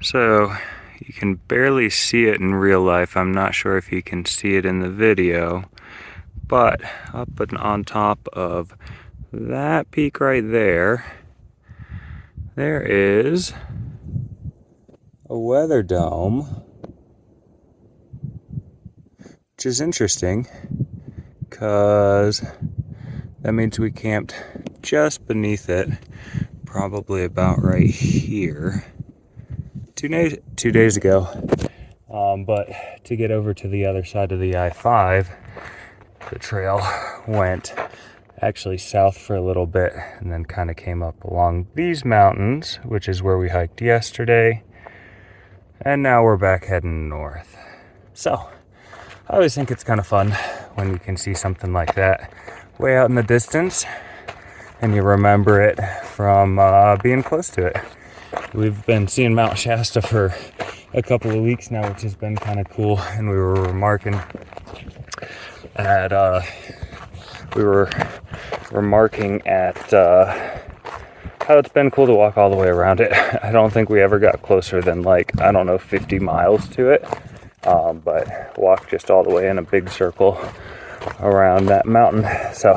So you can barely see it in real life. I'm not sure if you can see it in the video, but up and on top of that peak right there, there is a weather dome, which is interesting because that means we camped just beneath it, probably about right here, 2 days ago. But to get over to the other side of the I-5, the trail went actually south for a little bit and then kind of came up along these mountains, which is where we hiked yesterday. And now we're back heading north. So I always think it's kind of fun when you can see something like that way out in the distance and you remember it from being close to it. We've been seeing Mount Shasta for a couple of weeks now, which has been kind of cool. And we were remarking at how it's been cool to walk all the way around it. I don't think we ever got closer than 50 miles to it, but walked just all the way in a big circle around that mountain. So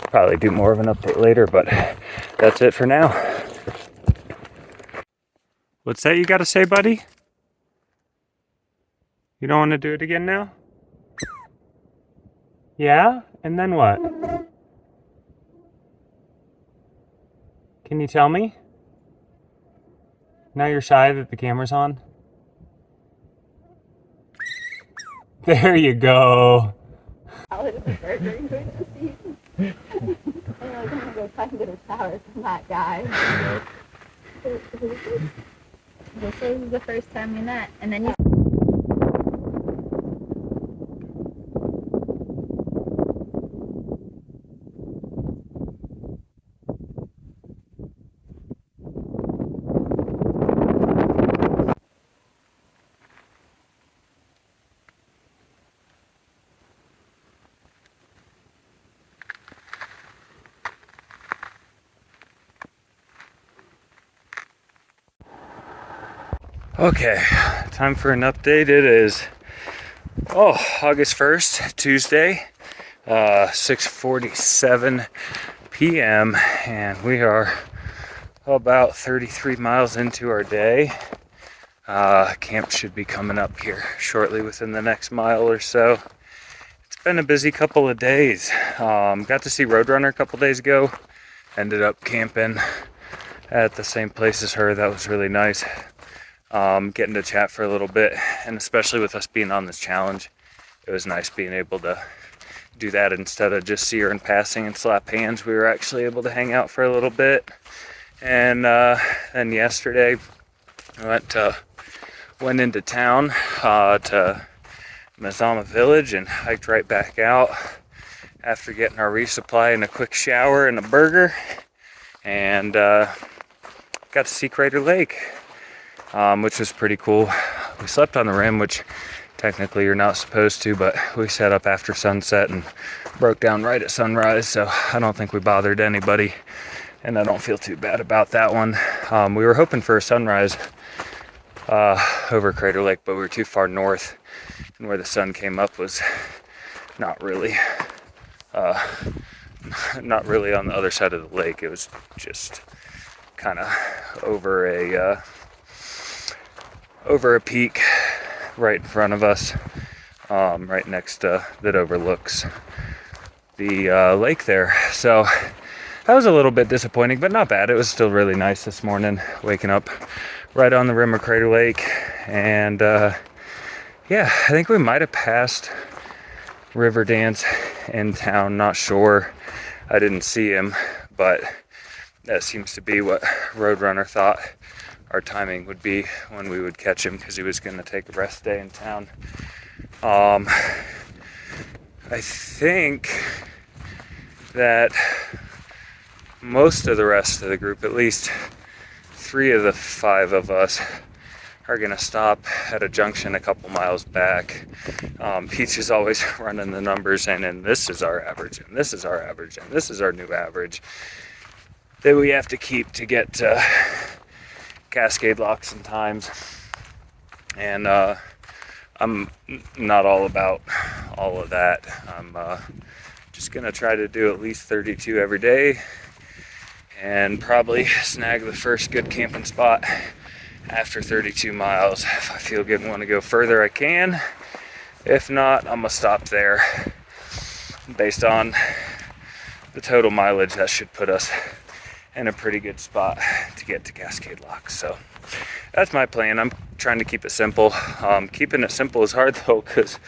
probably do more of an update later, but that's it for now. What's that you gotta say, buddy? You don't want to do it again now? Yeah? And then what? Can you tell me? Now you're shy that the camera's on? There you go. How is the burger going to see? I'm gonna go try and get a shower from that guy. This is the first time we met, and then you. Okay, time for an update. It is August 1st, Tuesday, 6:47 p.m. and we are about 33 miles into our day. Camp should be coming up here shortly within the next mile or so. It's been a busy couple of days. Got to see Roadrunner a couple days ago. Ended up camping at the same place as her. That was really nice. Getting to chat for a little bit, and especially with us being on this challenge, it was nice being able to do that instead of just see her in passing and slap hands. We were actually able to hang out for a little bit. And then yesterday I went into town to Mazama Village and hiked right back out after getting our resupply and a quick shower and a burger, and got to see Crater Lake, which was pretty cool. We slept on the rim, which technically you're not supposed to, but we set up after sunset and broke down right at sunrise, so I don't think we bothered anybody, and I don't feel too bad about that one. We were hoping for a sunrise over Crater Lake, but we were too far north, and where the sun came up was not really on the other side of the lake. It was just kind of over a peak right in front of us, right next to that overlooks the lake there. So that was a little bit disappointing, but not bad. It was still really nice this morning, waking up right on the rim of Crater Lake. And yeah, I think we might have passed River Dance in town, not sure. I didn't see him, but that seems to be what Roadrunner thought our timing would be when we would catch him, because he was going to take a rest day in town. I think that most of the rest of the group, at least 3 of the 5 of us, are going to stop at a junction a couple miles back. Peach is always running the numbers in, and this is our average, and this is our average, and this is our new average that we have to keep to get Cascade Lock sometimes. And I'm not all about all of that. I'm just gonna try to do at least 32 every day and probably snag the first good camping spot after 32 miles. If I feel good and want to go further, I can. If not, I'm gonna stop there. Based on the total mileage, that should put us in a pretty good spot to get to Cascade Lock. So that's my plan. I'm trying to keep it simple. Keeping it simple is hard though, because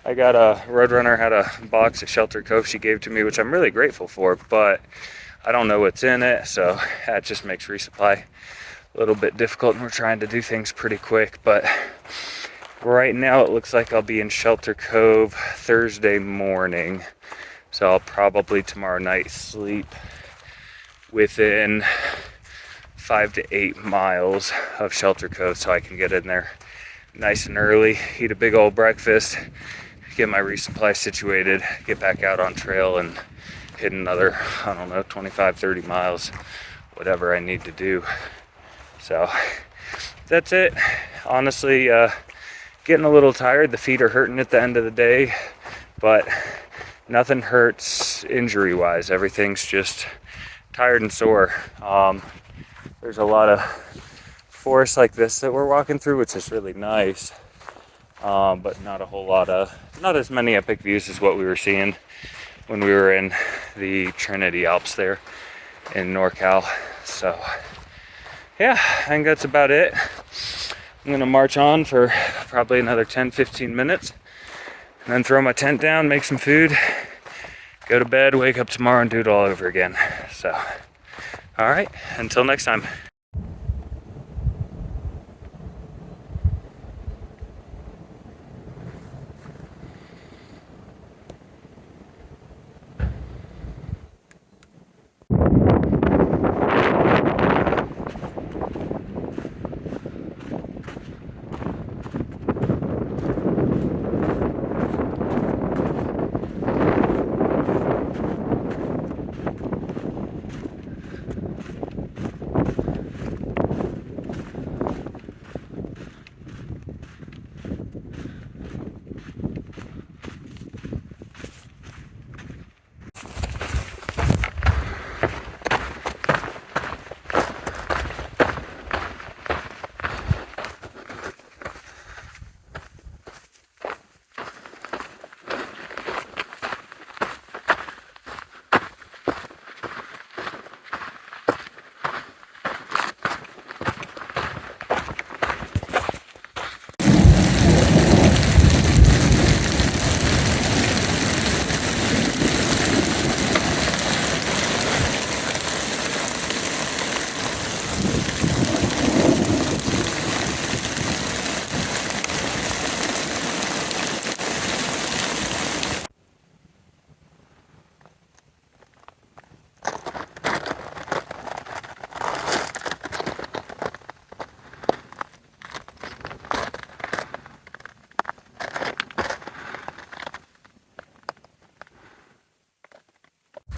I got a Roadrunner had a box of Shelter Cove she gave to me, which I'm really grateful for, but I don't know what's in it, so that just makes resupply a little bit difficult, and we're trying to do things pretty quick. But right now it looks like I'll be in Shelter Cove Thursday morning, so I'll probably tomorrow night sleep within 5 to 8 miles of Shelter Cove so I can get in there nice and early, eat a big old breakfast, get my resupply situated, get back out on trail and hit another, I don't know, 25, 30 miles, whatever I need to do. So that's it. Honestly, getting a little tired. The feet are hurting at the end of the day, but nothing hurts injury wise. Everything's just tired and sore. There's a lot of forest like this that we're walking through, which is really nice, but not a whole lot of, not as many epic views as what we were seeing when we were in the Trinity Alps there in NorCal. So yeah, I think that's about it. I'm gonna march on for probably another 10-15 minutes and then throw my tent down, make some food, go to bed, wake up tomorrow and do it all over again. So all right, until next time.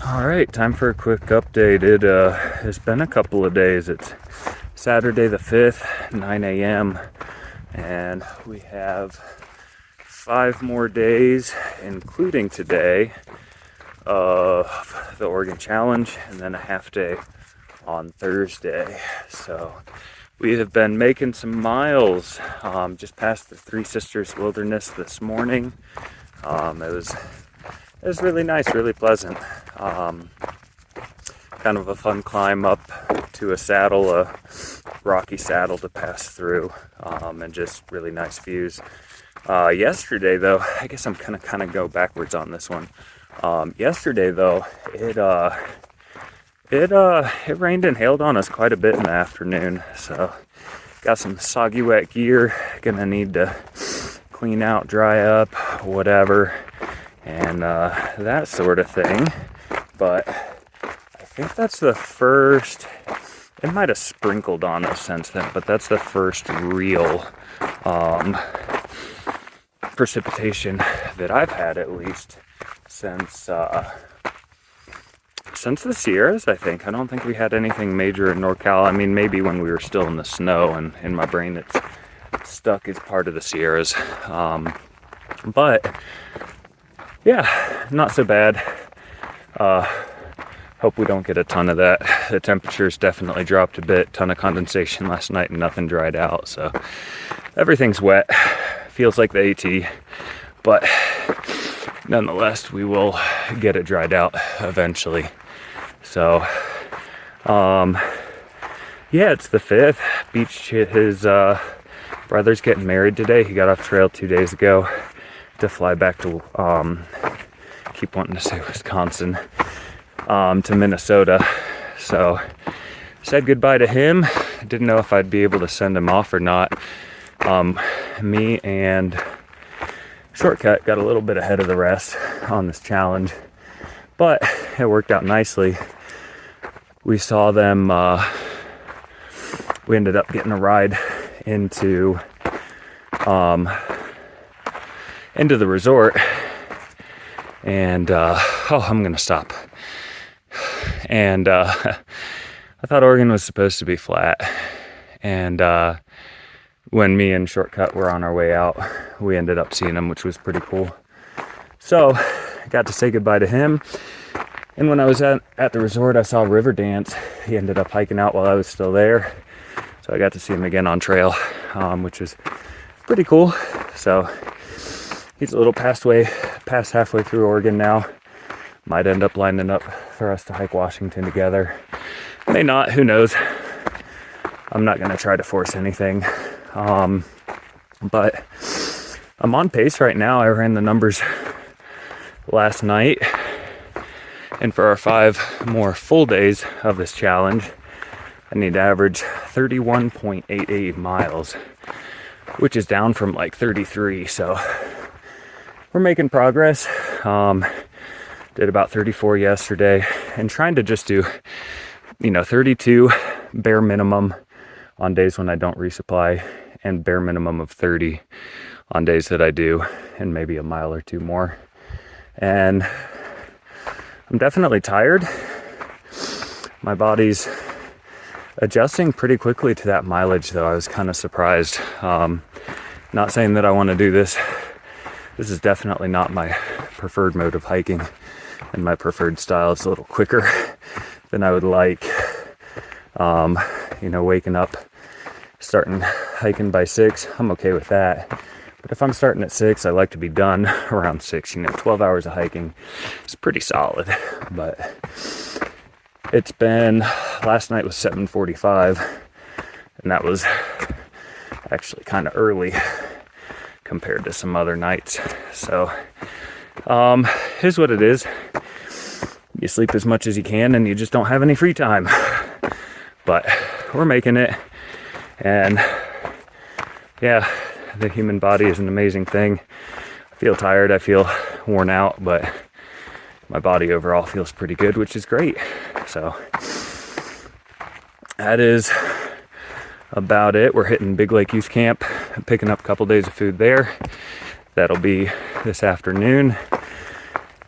All right, time for a quick update. It's been a couple of days. It's Saturday the 5th, 9 a.m. and we have 5 more days, including today, of the Oregon Challenge, and then a half day on Thursday. So we have been making some miles, just past the Three Sisters Wilderness this morning. It was really nice, really pleasant. Kind of a fun climb up to a saddle, a rocky saddle to pass through, and just really nice views. Yesterday though, I guess I'm gonna kind of go backwards on this one. Yesterday though, it rained and hailed on us quite a bit in the afternoon, so got some soggy wet gear, gonna need to clean out, dry up, whatever, and that sort of thing. But I think that's the first, it might have sprinkled on us since then, but that's the first real precipitation that I've had, at least since since the Sierras, I think. I don't think we had anything major in NorCal. I mean, maybe when we were still in the snow, and in my brain it's stuck as part of the Sierras. But yeah, not so bad. Hope we don't get a ton of that. The temperatures definitely dropped a bit. Ton of condensation last night and nothing dried out. So everything's wet. Feels like the AT. But nonetheless, we will get it dried out eventually. So, yeah, it's the 5th. Beach, his brother's getting married today. He got off trail 2 days ago to fly back to, keep wanting to say Wisconsin, to Minnesota. So, said goodbye to him. Didn't know if I'd be able to send him off or not. Me and Shortcut got a little bit ahead of the rest on this challenge, but it worked out nicely. We saw them, we ended up getting a ride into the resort, and oh, I'm gonna stop. And I thought Oregon was supposed to be flat, and when me and Shortcut were on our way out, we ended up seeing him, which was pretty cool. So I got to say goodbye to him. And when I was at the resort, I saw Riverdance. He ended up hiking out while I was still there. So I got to see him again on trail, which was pretty cool. So he's a little past halfway through Oregon now. Might end up lining up for us to hike Washington together. May not, who knows. I'm not gonna try to force anything. But I'm on pace right now. I ran the numbers last night. And for our 5 more full days of this challenge, I need to average 31.88 miles, which is down from like 33. So we're making progress. Did about 34 yesterday, and trying to just do, 32 bare minimum on days when I don't resupply, and bare minimum of 30 on days that I do, and maybe a mile or 2 more. And I'm definitely tired. My body's adjusting pretty quickly to that mileage, though. I was kind of surprised. Not saying that I want to do this. This is definitely not my preferred mode of hiking, and my preferred style is a little quicker than I would like. Waking up, starting hiking by 6, I'm okay with that. But if I'm starting at 6, I like to be done around 6. 12 hours of hiking is pretty solid. But it's been, last night was 7:45, and that was actually kind of early compared to some other nights. So, here's what it is. You sleep as much as you can, and you just don't have any free time. But we're making it. And yeah, the human body is an amazing thing. I feel tired, I feel worn out, but my body overall feels pretty good, which is great. So that is about it. We're hitting Big Lake Youth Camp, picking up a couple days of food there. That'll be this afternoon.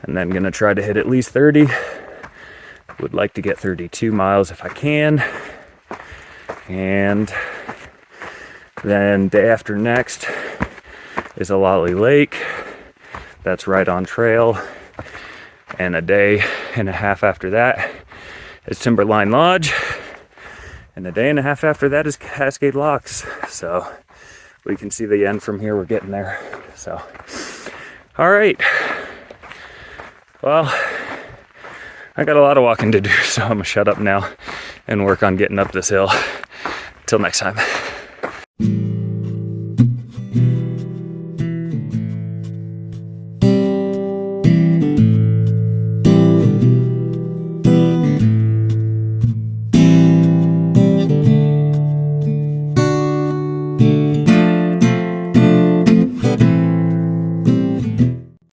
And then gonna try to hit at least 30. Would like to get 32 miles if I can. And then day after next is a Lolly Lake. That's right on trail. And a day and a half after that is Timberline Lodge. And a day and a half after that is Cascade Locks. So we can see the end from here. We're getting there. So, all right. Well, I got a lot of walking to do, so I'm gonna shut up now and work on getting up this hill. Till next time.